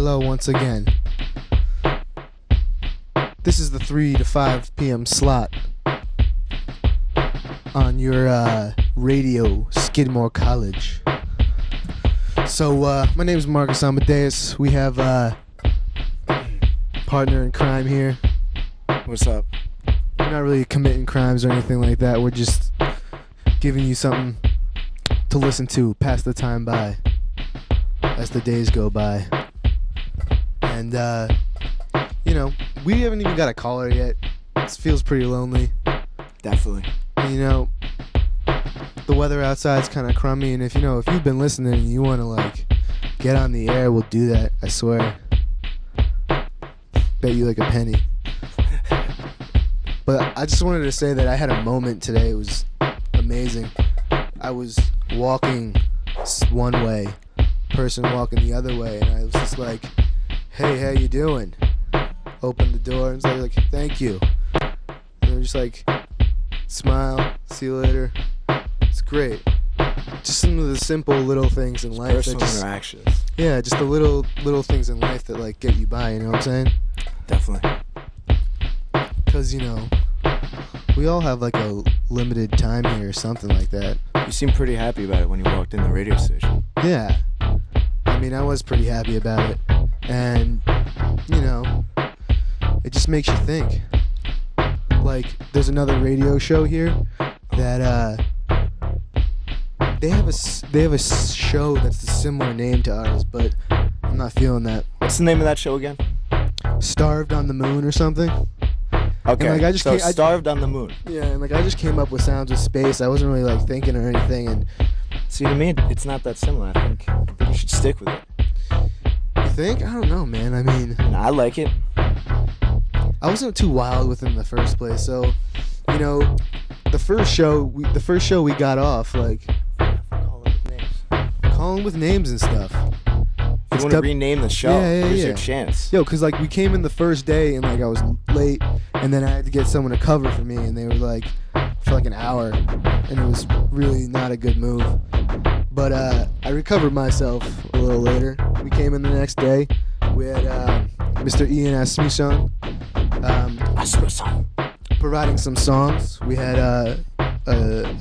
hello once again. This is the 3 to 5 p.m. slot on your radio, Skidmore College. So, my name is Marcus Amadeus. We have partner in crime here. What's up? We're not really committing crimes or anything like that. We're just giving you something to listen to, pass the time by as the days go by. And, you know, we haven't even got a caller yet. It feels pretty lonely. Definitely. And, you know, the weather outside's kind of crummy, and if you've been listening and you want to, like, get on the air, we'll do that, I swear. Bet you like a penny. But I just wanted to say that I had a moment today. It was amazing. I was walking one way, person walking the other way, and I was just like, hey, how you doing? Opened the door and was like, thank you. And they're just like, smile, see you later. It's great. Just some of the simple little things in life. Personal that just, interactions. Yeah, just the little things in life that, like, get you by, you know what I'm saying? Definitely. Because, you know, we all have, like, a limited time here or something like that. You seem pretty happy about it when you walked in the radio station. Yeah. I mean, I was pretty happy about it. And, you know, it just makes you think. Like, there's another radio show here that, they have a show that's a similar name to ours, but I'm not feeling that. What's the name of that show again? Starved on the Moon or something. Okay, and, like, Starved on the Moon. Yeah, and, like, I just came up with Sounds of Space. I wasn't really, like, thinking or anything, and... See, to me, it's not that similar. I think you should stick with it. You think? I don't know, man. I mean... I like it. I wasn't too wild with it in the first place, so, you know, the first show we got off, like... Calling with names and stuff. If you want to rename the show, here's your chance. Yo, because, like, we came in the first day, and, like, I was late, and then I had to get someone to cover for me, and they were, like, for, like, an hour, and it was really not a good move. But I recovered myself a little later. We came in the next day. We had Mr. Ian Asmussen providing some songs. We had a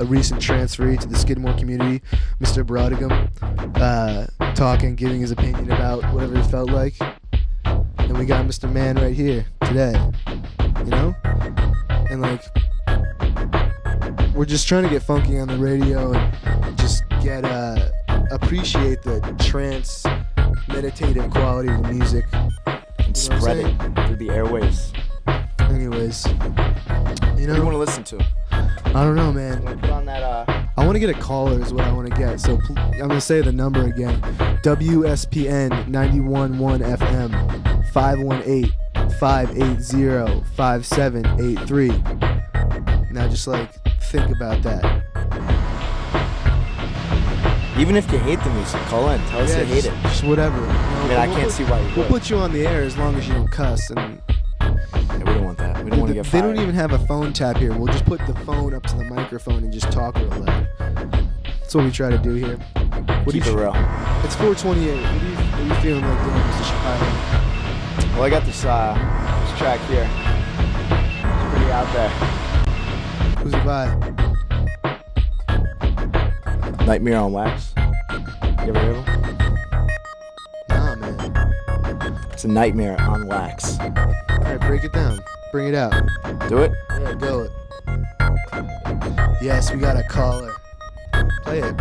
recent transferee to the Skidmore community, Mr. Brodigam, talking, giving his opinion about whatever he felt like. And we got Mr. Man right here today, you know? And, like, we're just trying to get funky on the radio and just get, appreciate the trance, meditative quality of the music. And spread it through the airwaves. Anyways, you What do you know, want to listen to? I don't know, man. Want to put on that, I want to get a caller is what I want to get. So I'm going to say the number again. WSPN 91.1 FM 518-580-5783. Now just, like, think about that. Even if you hate the music, call in. Tell us you hate it. Just whatever. You know, I mean, I can't see why you We'll would. put you on the air as long as you don't cuss. And Yeah, we don't want that. We don't want to get they fired. don't even have a phone tap here. We'll just put the phone up to the microphone and just talk real loud. That's what we try to do here. Keep it real. It's 4:28. What are you feeling like doing, Mr. Chicago? Well, I got this track here. It's pretty out there. Who's it by? Nightmare on Wax. You ever heard of him? Nah, man. It's a Nightmare on Wax. Alright, break it down. Bring it out. Do it? Yeah, go it. Yes, we got a caller. Play it.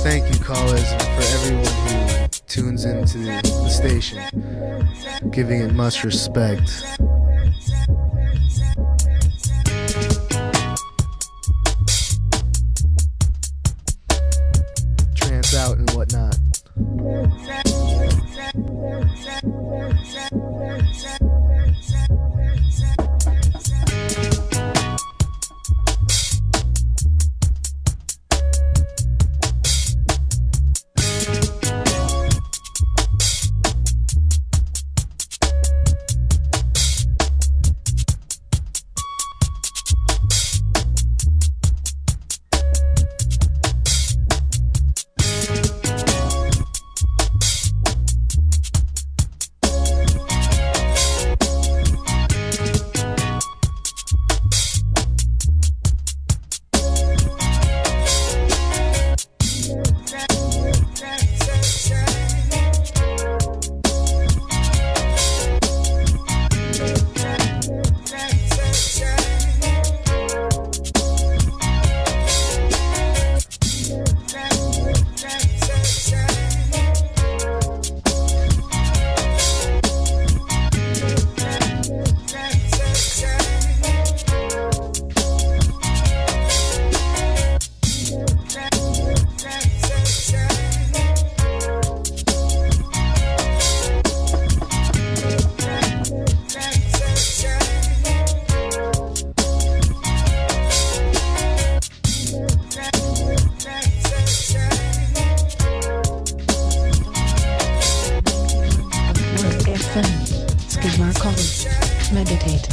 Thank you, callers, and for everyone who tunes into the station, giving it much respect. Trance out and whatnot. Meditate.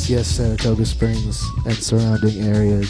Yes, Saratoga Springs and surrounding areas.